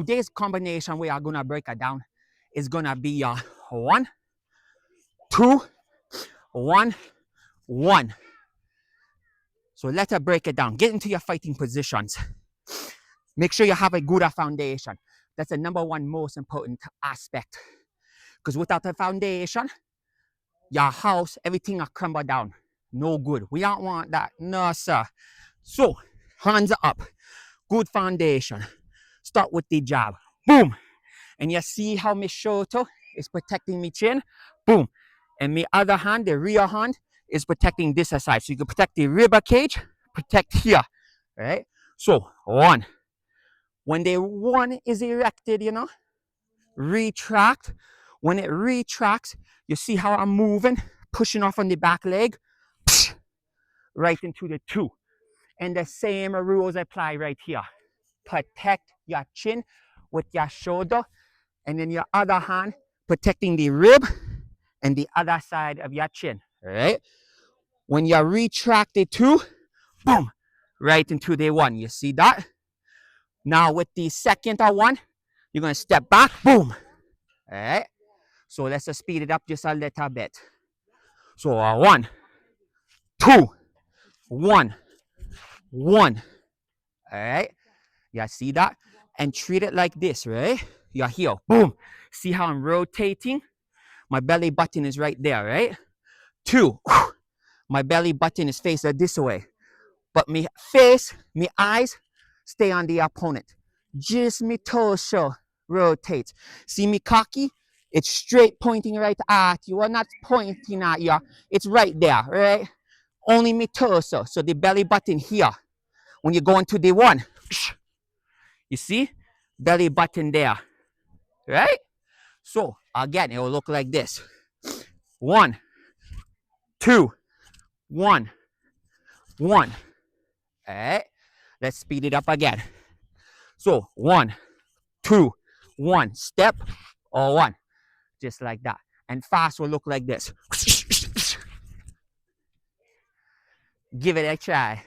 today's combination we are gonna break it down is gonna be 1, 2, 1, 1. So let's break it down. Get into your fighting positions. Make sure you have a good foundation. That's the number one most important aspect. Because without a foundation, your house, everything will crumble down. No good. We don't want that. No, sir. So, hands up. Good foundation. Start with the jab. Boom. And you see how my shoulder is protecting my chin? Boom. And my other hand, the rear hand, is protecting this side. So you can protect the rib cage, protect here. Right? So, 1. When the 1 is erected, retract. When it retracts, you see how I'm moving, pushing off on the back leg, right into the 2. And the same rules apply right here. Protect your chin with your shoulder, and then your other hand protecting the rib and the other side of your chin. Right? When you retract the 2, boom, right into the 1. You see that? Now with the second one, you're going to step back, boom. All right? So let's just speed it up just a little bit. So 1, 2, 1, 1. All right? You see that? And treat it like this, right? You're here, boom. See how I'm rotating? My belly button is right there, right? 2, my belly button is facing this way. But my face, my eyes stay on the opponent. Just my torso rotates. See me cocky? It's straight pointing right at you. We're not pointing at you. It's right there, right? Only my torso. So the belly button here. When you go into the 1, you see? Belly button there, right? So again, it will look like this. 1, 2, 1, 1. All right? Let's speed it up again. So 1, 2, 1. Step or 1. Just like that. And fast will look like this. Give it a try.